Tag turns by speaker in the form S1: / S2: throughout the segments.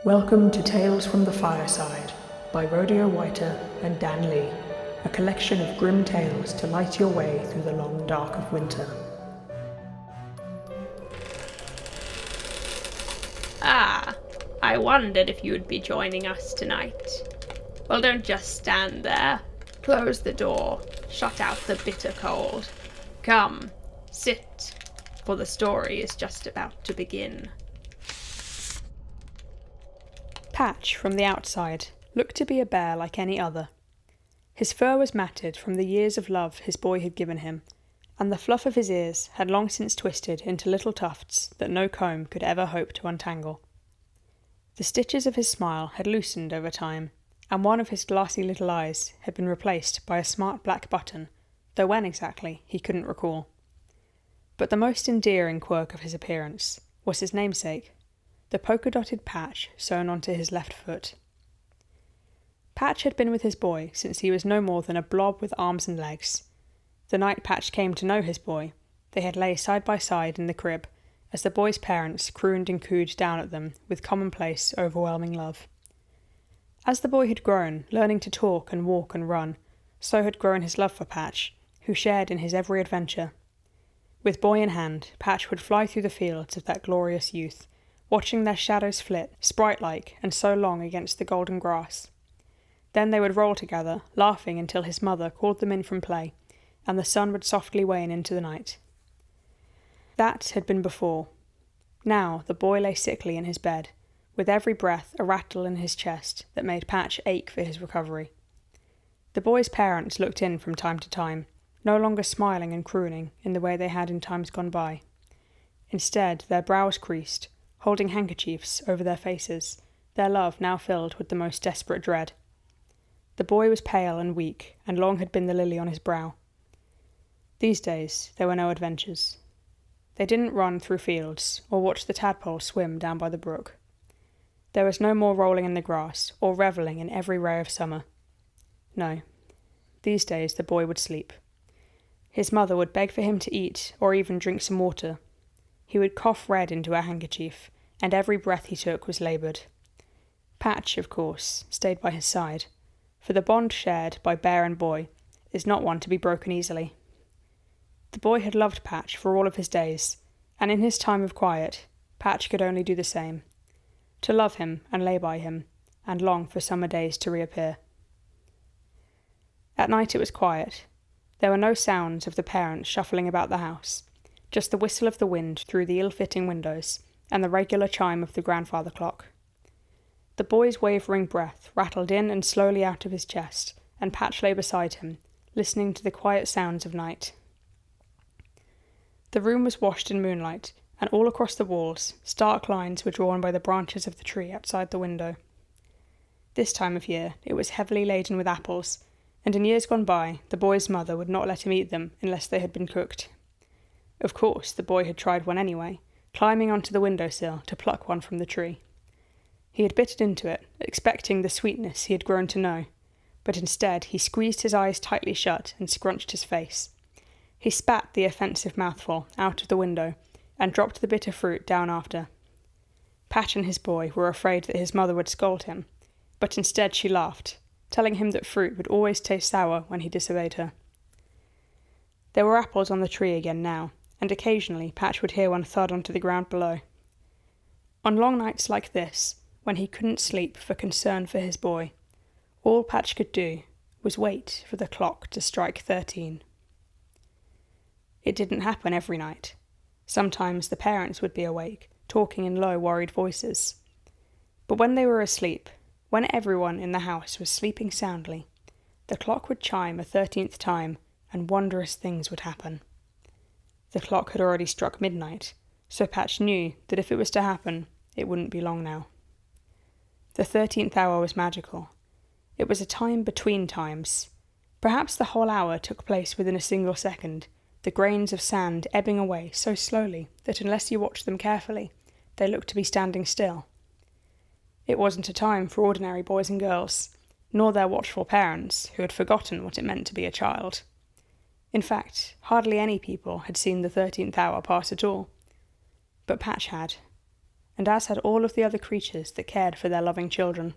S1: Welcome to Tales from the Fireside by RODEAX and Dan Lee, a collection of grim tales to light your way through the long dark of winter.
S2: Ah, I wondered if you would be joining us tonight. Well, don't just stand there. Close the door, shut out the bitter cold. Come, sit, for the story is just about to begin.
S3: Patch, from the outside, looked to be a bear like any other. His fur was matted from the years of love his boy had given him, and the fluff of his ears had long since twisted into little tufts that no comb could ever hope to untangle. The stitches of his smile had loosened over time, and one of his glassy little eyes had been replaced by a smart black button, though when exactly he couldn't recall. But the most endearing quirk of his appearance was his namesake, the polka-dotted patch sewn onto his left foot. Patch had been with his boy since he was no more than a blob with arms and legs. The night Patch came to know his boy, they had lay side by side in the crib as the boy's parents crooned and cooed down at them with commonplace, overwhelming love. As the boy had grown, learning to talk and walk and run, so had grown his love for Patch, who shared in his every adventure. With boy in hand, Patch would fly through the fields of that glorious youth, watching their shadows flit, sprite-like and so long against the golden grass. Then they would roll together, laughing until his mother called them in from play, and the sun would softly wane into the night. That had been before. Now the boy lay sickly in his bed, with every breath a rattle in his chest that made Patch ache for his recovery. The boy's parents looked in from time to time, no longer smiling and crooning in the way they had in times gone by. Instead, their brows creased, holding handkerchiefs over their faces, their love now filled with the most desperate dread. The boy was pale and weak, and long had been the lily on his brow. These days there were no adventures. They didn't run through fields, or watch the tadpoles swim down by the brook. There was no more rolling in the grass, or revelling in every ray of summer. No, these days the boy would sleep. His mother would beg for him to eat, or even drink some water. He would cough red into her handkerchief, and every breath he took was laboured. Patch, of course, stayed by his side, for the bond shared by bear and boy is not one to be broken easily. The boy had loved Patch for all of his days, and in his time of quiet, Patch could only do the same, to love him and lay by him, and long for summer days to reappear. At night it was quiet. There were no sounds of the parents shuffling about the house, just the whistle of the wind through the ill-fitting windows, and the regular chime of the grandfather clock. The boy's wavering breath rattled in and slowly out of his chest, and Patch lay beside him, listening to the quiet sounds of night. The room was washed in moonlight, and all across the walls, stark lines were drawn by the branches of the tree outside the window. This time of year it was heavily laden with apples, and in years gone by the boy's mother would not let him eat them unless they had been cooked. Of course, the boy had tried one anyway, climbing onto the windowsill to pluck one from the tree. He had bitten into it, expecting the sweetness he had grown to know, but instead he squeezed his eyes tightly shut and scrunched his face. He spat the offensive mouthful out of the window and dropped the bitter fruit down after. Patch and his boy were afraid that his mother would scold him, but instead she laughed, telling him that fruit would always taste sour when he disobeyed her. There were apples on the tree again now, and occasionally Patch would hear one thud onto the ground below. On long nights like this, when he couldn't sleep for concern for his boy, all Patch could do was wait for the clock to strike 13. It didn't happen every night. Sometimes the parents would be awake, talking in low, worried voices. But when they were asleep, when everyone in the house was sleeping soundly, the clock would chime a 13th time, and wondrous things would happen. The clock had already struck midnight, so Patch knew that if it was to happen, it wouldn't be long now. The 13th hour was magical. It was a time between times. Perhaps the whole hour took place within a single second, the grains of sand ebbing away so slowly that unless you watched them carefully, they looked to be standing still. It wasn't a time for ordinary boys and girls, nor their watchful parents, who had forgotten what it meant to be a child. In fact, hardly any people had seen the 13th hour pass at all. But Patch had. and as had all of the other creatures that cared for their loving children.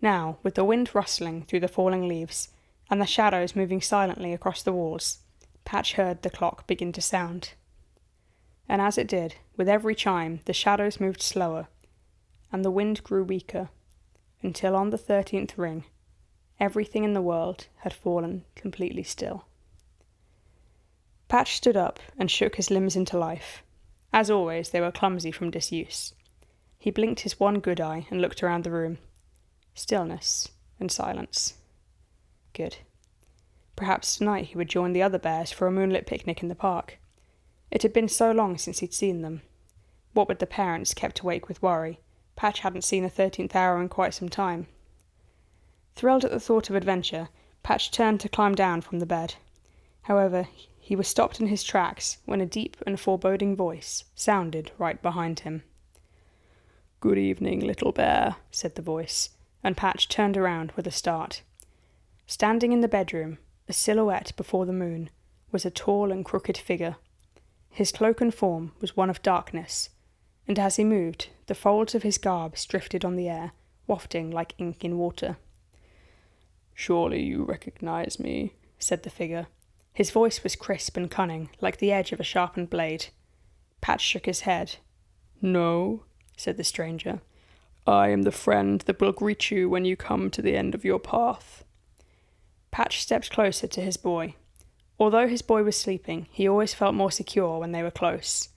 S3: Now, with the wind rustling through the falling leaves, and the shadows moving silently across the walls, Patch heard the clock begin to sound. And as it did, with every chime, the shadows moved slower, and the wind grew weaker, until on the 13th ring, everything in the world had fallen completely still. Patch stood up and shook his limbs into life. As always, they were clumsy from disuse. He blinked his one good eye and looked around the room. Stillness and silence. Good. Perhaps tonight he would join the other bears for a moonlit picnic in the park. It had been so long since he'd seen them. What with the parents kept awake with worry, Patch hadn't seen a 13th hour in quite some time. Thrilled at the thought of adventure, Patch turned to climb down from the bed. However, he was stopped in his tracks when a deep and foreboding voice sounded right behind him. "Good evening, little bear," said the voice, and Patch turned around with a start. Standing in the bedroom, a silhouette before the moon, was a tall and crooked figure. His cloak and form was one of darkness, and as he moved, the folds of his garbs drifted on the air, wafting like ink in water. "Surely you recognize me," said the figure. His voice was crisp and cunning, like the edge of a sharpened blade. Patch shook his head. "No," said the stranger. "I am the friend that will greet you when you come to the end of your path." Patch stepped closer to his boy. Although his boy was sleeping, he always felt more secure when they were close.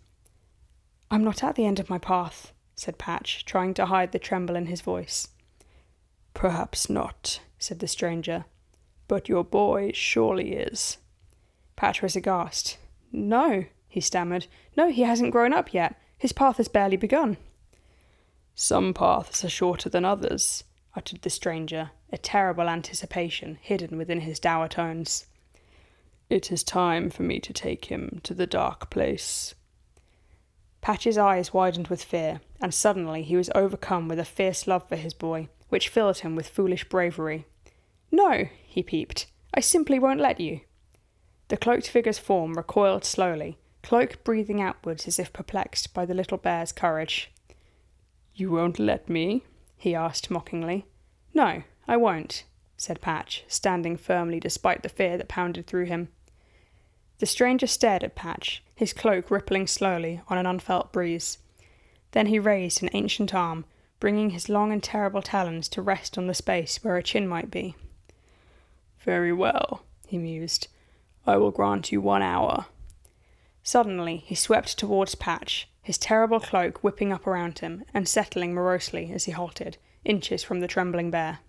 S3: "I'm not at the end of my path," said Patch, trying to hide the tremble in his voice. "Perhaps not," said the stranger, "but your boy surely is." Patch was aghast. "No," he stammered. "No, he hasn't grown up yet. His path has barely begun." "Some paths are shorter than others," uttered the stranger, a terrible anticipation hidden within his dour tones. "It is time for me to take him to the dark place." Patch's eyes widened with fear, and suddenly he was overcome with a fierce love for his boy, which filled him with foolish bravery. "No," he peeped. "I simply won't let you." The cloaked figure's form recoiled slowly, cloak breathing outwards as if perplexed by the little bear's courage. "You won't let me?" he asked mockingly. "No, I won't," said Patch, standing firmly despite the fear that pounded through him. The stranger stared at Patch, his cloak rippling slowly on an unfelt breeze. Then he raised an ancient arm, bringing his long and terrible talons to rest on the space where a chin might be. "Very well," he mused. "I will grant you 1 hour." Suddenly he swept towards Patch, his terrible cloak whipping up around him and settling morosely as he halted, inches from the trembling bear.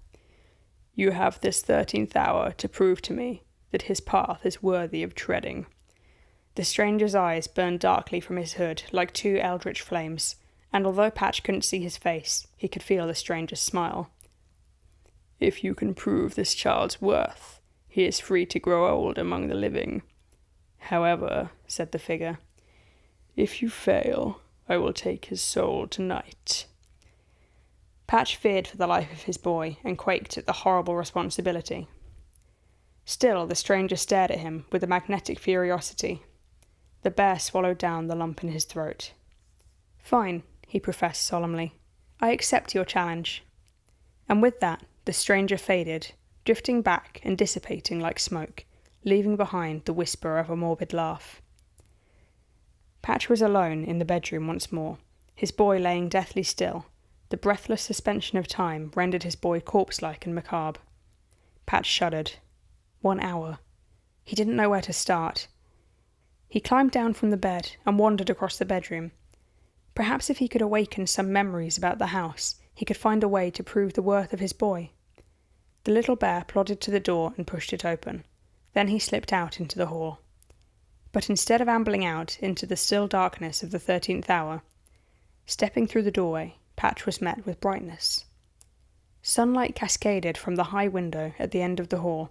S3: "You have this 13th hour to prove to me that his path is worthy of treading." The stranger's eyes burned darkly from his hood like two eldritch flames, and although Patch couldn't see his face, he could feel the stranger's smile. "If you can prove this child's worth, he is free to grow old among the living. However," said the figure, "if you fail, I will take his soul tonight." Patch feared for the life of his boy and quaked at the horrible responsibility. Still, the stranger stared at him with a magnetic curiosity. The bear swallowed down the lump in his throat. "Fine," he professed solemnly. "I accept your challenge." And with that, the stranger faded, drifting back and dissipating like smoke, leaving behind the whisper of a morbid laugh. Patch was alone in the bedroom once more, his boy laying deathly still. The breathless suspension of time rendered his boy corpse-like and macabre. Patch shuddered. 1 hour. He didn't know where to start. He climbed down from the bed and wandered across the bedroom. Perhaps if he could awaken some memories about the house, he could find a way to prove the worth of his boy. The little bear plodded to the door and pushed it open. Then he slipped out into the hall. But instead of ambling out into the still darkness of the 13th hour, stepping through the doorway, Patch was met with brightness. Sunlight cascaded from the high window at the end of the hall,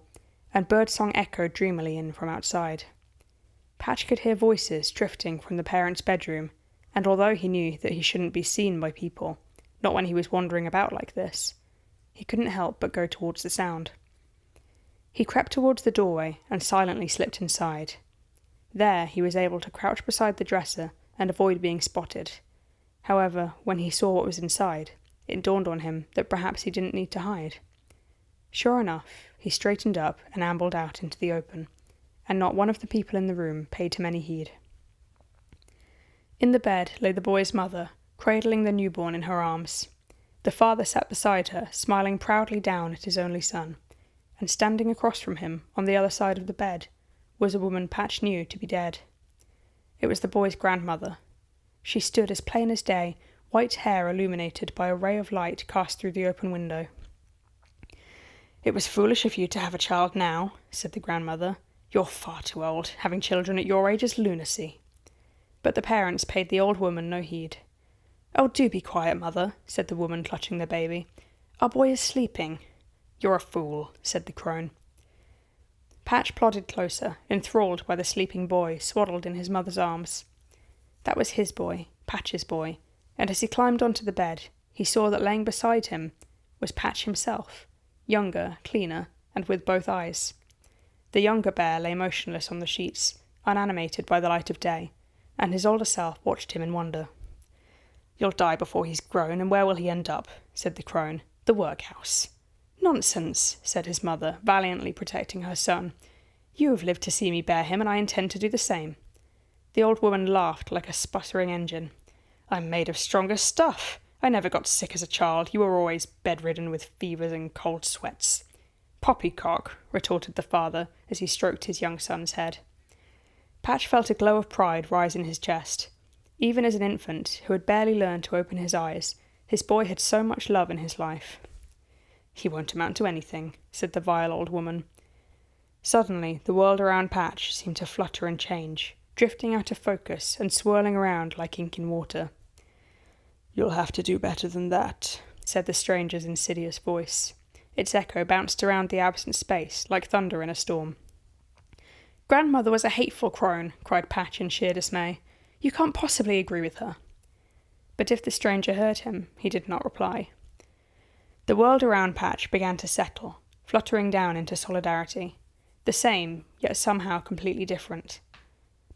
S3: and birdsong echoed dreamily in from outside. Patch could hear voices drifting from the parents' bedroom, and although he knew that he shouldn't be seen by people, not when he was wandering about like this, he couldn't help but go towards the sound. He crept towards the doorway and silently slipped inside. There he was able to crouch beside the dresser and avoid being spotted. However, when he saw what was inside, it dawned on him that perhaps he didn't need to hide. Sure enough, he straightened up and ambled out into the open, and not one of the people in the room paid him any heed. In the bed lay the boy's mother, cradling the newborn in her arms. The father sat beside her, smiling proudly down at his only son, and standing across from him, on the other side of the bed, was a woman Patch knew to be dead. It was the boy's grandmother. She stood as plain as day, white hair illuminated by a ray of light cast through the open window. "It was foolish of you to have a child now," said the grandmother. "You're far too old. Having children at your age is lunacy." But the parents paid the old woman no heed. "Oh, do be quiet, mother," said the woman clutching the baby. "Our boy is sleeping." "You're a fool," said the crone. Patch plodded closer, enthralled by the sleeping boy swaddled in his mother's arms. That was his boy, Patch's boy, and as he climbed onto the bed, he saw that laying beside him was Patch himself, younger, cleaner, and with both eyes. The younger bear lay motionless on the sheets, unanimated by the light of day, and his older self watched him in wonder. "You'll die before he's grown, and where will he end up?" said the crone. "The workhouse." "Nonsense," said his mother, valiantly protecting her son. "You have lived to see me bear him, and I intend to do the same." The old woman laughed like a sputtering engine. "I'm made of stronger stuff. I never got sick as a child. You were always bedridden with fevers and cold sweats." "Poppycock," retorted the father as he stroked his young son's head. Patch felt a glow of pride rise in his chest. Even as an infant, who had barely learned to open his eyes, his boy had so much love in his life. "He won't amount to anything," said the vile old woman. Suddenly, the world around Patch seemed to flutter and change, drifting out of focus and swirling around like ink in water. "You'll have to do better than that," said the stranger's insidious voice. Its echo bounced around the absent space like thunder in a storm. "Grandmother was a hateful crone," cried Patch in sheer dismay. "You can't possibly agree with her." But if the stranger heard him, he did not reply. The world around Patch began to settle, fluttering down into solidarity. The same, yet somehow completely different.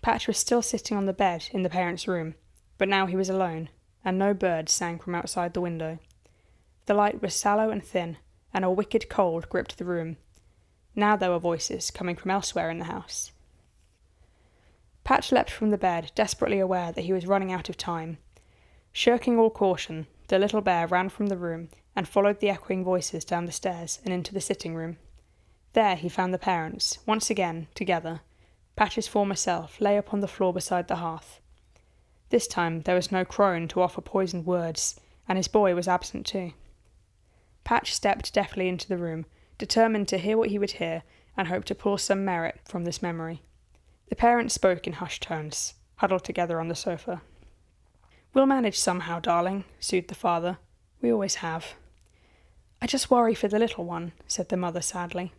S3: Patch was still sitting on the bed in the parents' room, but now he was alone, and no birds sang from outside the window. The light was sallow and thin, and a wicked cold gripped the room. Now there were voices coming from elsewhere in the house. Patch leapt from the bed, desperately aware that he was running out of time. Shirking all caution, the little bear ran from the room and followed the echoing voices down the stairs and into the sitting room. There he found the parents, once again, together. Patch's former self lay upon the floor beside the hearth. This time there was no crone to offer poisoned words, and his boy was absent too. Patch stepped deftly into the room, determined to hear what he would hear, and hope to pull some merit from this memory. The parents spoke in hushed tones, huddled together on the sofa. "We'll manage somehow, darling," soothed the father. "We always have." "I just worry for the little one," said the mother sadly.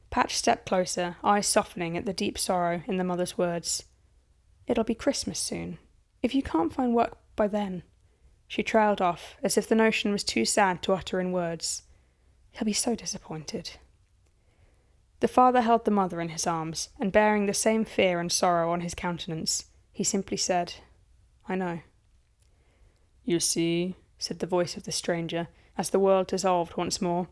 S3: Patch stepped closer, eyes softening at the deep sorrow in the mother's words. "It'll be Christmas soon. If you can't find work by then—" She trailed off, as if the notion was too sad to utter in words. "He'll be so disappointed." The father held the mother in his arms, and bearing the same fear and sorrow on his countenance, he simply said, "I know." "You see," said the voice of the stranger, as the world dissolved once more,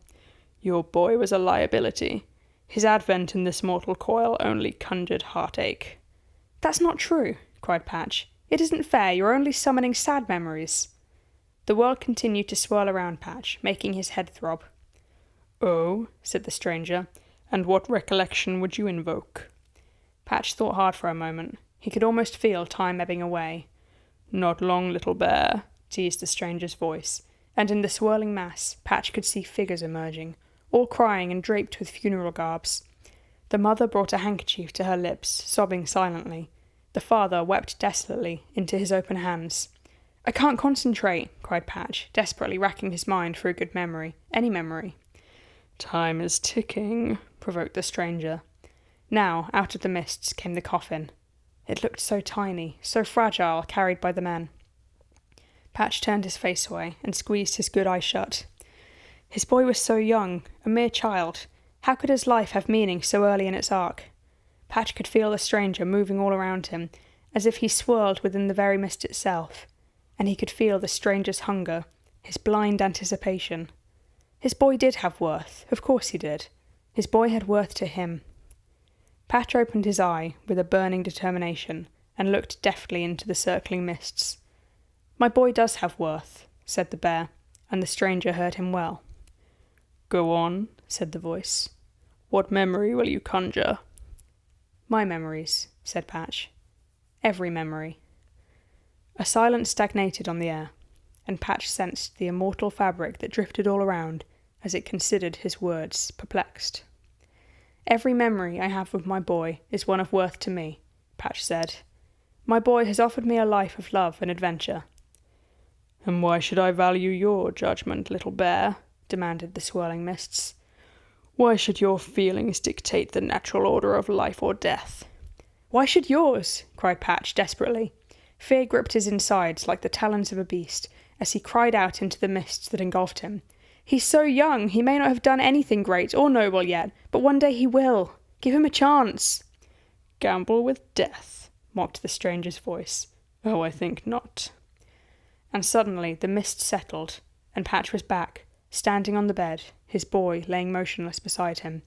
S3: "your boy was a liability. His advent in this mortal coil only conjured heartache." "That's not true," cried Patch. "It isn't fair. You're only summoning sad memories." The world continued to swirl around Patch, making his head throb. "Oh," said the stranger, "and what recollection would you invoke?" Patch thought hard for a moment. He could almost feel time ebbing away. "Not long, little bear," teased the stranger's voice, and in the swirling mass, Patch could see figures emerging, all crying and draped with funeral garbs. The mother brought a handkerchief to her lips, sobbing silently. The father wept desolately into his open hands. "I can't concentrate," cried Patch, desperately racking his mind for a good memory, any memory. "Time is ticking," provoked the stranger. Now, out of the mists came the coffin. It looked so tiny, so fragile, carried by the men. Patch turned his face away and squeezed his good eye shut. His boy was so young, a mere child. How could his life have meaning so early in its arc? Patch could feel the stranger moving all around him, as if he swirled within the very mist itself. and he could feel the stranger's hunger, his blind anticipation. His boy did have worth, of course he did. His boy had worth to him. Patch opened his eye with a burning determination and looked deftly into the circling mists. "My boy does have worth," said the bear, and the stranger heard him well. "Go on," said the voice. "What memory will you conjure?" "My memories," said Patch. "Every memory." A silence stagnated on the air, and Patch sensed the immortal fabric that drifted all around as it considered his words, perplexed. "Every memory I have of my boy is one of worth to me," Patch said. "My boy has offered me a life of love and adventure." "And why should I value your judgment, little bear?" demanded the swirling mists. "Why should your feelings dictate the natural order of life or death?" "Why should yours?" cried Patch desperately. Fear gripped his insides like the talons of a beast as he cried out into the mists that engulfed him. "He's so young, he may not have done anything great or noble yet, but one day he will. Give him a chance." "Gamble with death," mocked the stranger's voice. "Oh, I think not." And suddenly the mist settled, and Patch was back, standing on the bed, his boy laying motionless beside him.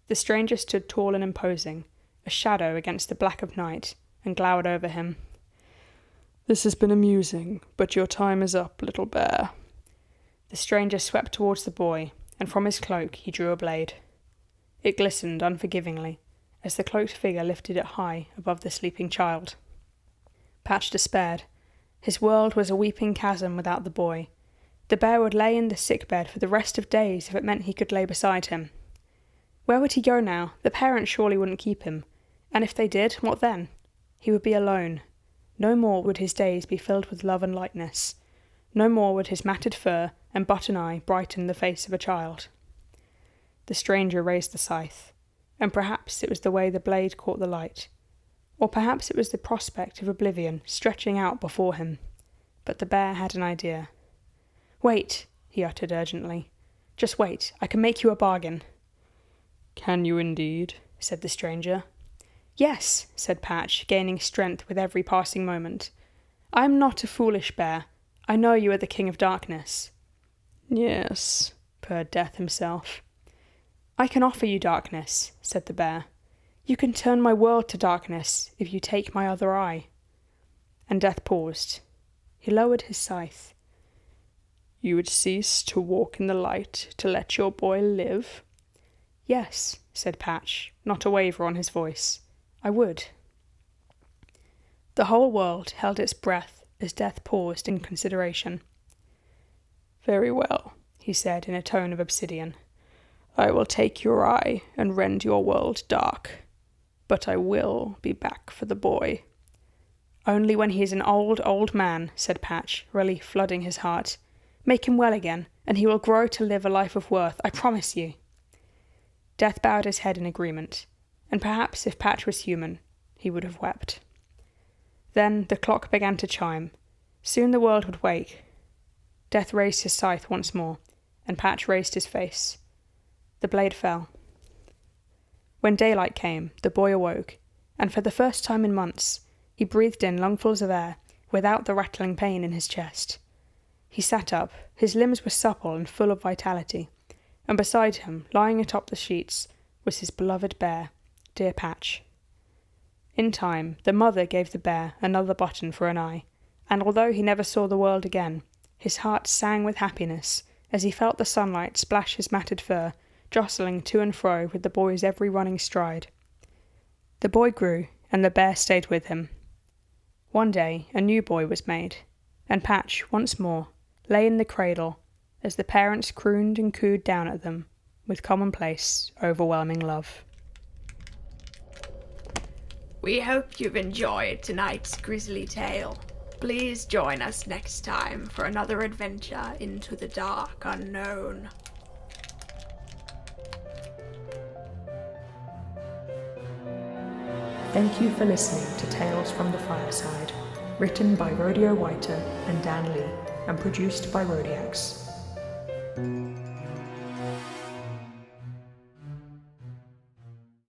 S3: The stranger stood tall and imposing, a shadow against the black of night, and glowered over him. "This has been amusing, but your time is up, little bear." The stranger swept towards the boy, and from his cloak he drew a blade. It glistened unforgivingly as the cloaked figure lifted it high above the sleeping child. Patch despaired. His world was a weeping chasm without the boy. The bear would lay in the sick bed for the rest of days if it meant he could lay beside him. Where would he go now? The parents surely wouldn't keep him. And if they did, what then? He would be alone. No more would his days be filled with love and lightness. No more would his matted fur and button eye brighten the face of a child. The stranger raised the scythe, and perhaps it was the way the blade caught the light, or perhaps it was the prospect of oblivion stretching out before him. But the bear had an idea. "Wait," he uttered urgently. "Just wait, I can make you a bargain." "Can you indeed?" said the stranger. "Yes," said Patch, gaining strength with every passing moment. "I am not a foolish bear. I know you are the King of Darkness." "Yes," purred Death himself. "I can offer you darkness," said the bear. "You can turn my world to darkness if you take my other eye." And Death paused. He lowered his scythe. "You would cease to walk in the light to let your boy live?" "Yes," said Patch, not a waver on his voice. "I would." The whole world held its breath as Death paused in consideration. "Very well," he said in a tone of obsidian. "I will take your eye and rend your world dark. But I will be back for the boy." "Only when he is an old, old man," said Patch, relief flooding his heart. "Make him well again, and he will grow to live a life of worth, I promise you." Death bowed his head in agreement, and perhaps if Patch was human, he would have wept. Then the clock began to chime. Soon the world would wake. Death raised his scythe once more, and Patch raised his face. The blade fell. When daylight came, the boy awoke, and for the first time in months, he breathed in lungfuls of air without the rattling pain in his chest. He sat up, his limbs were supple and full of vitality, and beside him, lying atop the sheets, was his beloved bear, dear Patch. In time, the mother gave the bear another button for an eye, and although he never saw the world again, his heart sang with happiness as he felt the sunlight splash his matted fur, jostling to and fro with the boy's every running stride. The boy grew, and the bear stayed with him. One day, a new boy was made, and Patch, once more, lay in the cradle as the parents crooned and cooed down at them with commonplace, overwhelming love.
S2: We hope you've enjoyed tonight's grisly tale. Please join us next time for another adventure into the dark unknown.
S1: Thank you for listening to Tales from the Fireside, written by Rodeo Whiter and Dan Lee, and produced by RODEAX.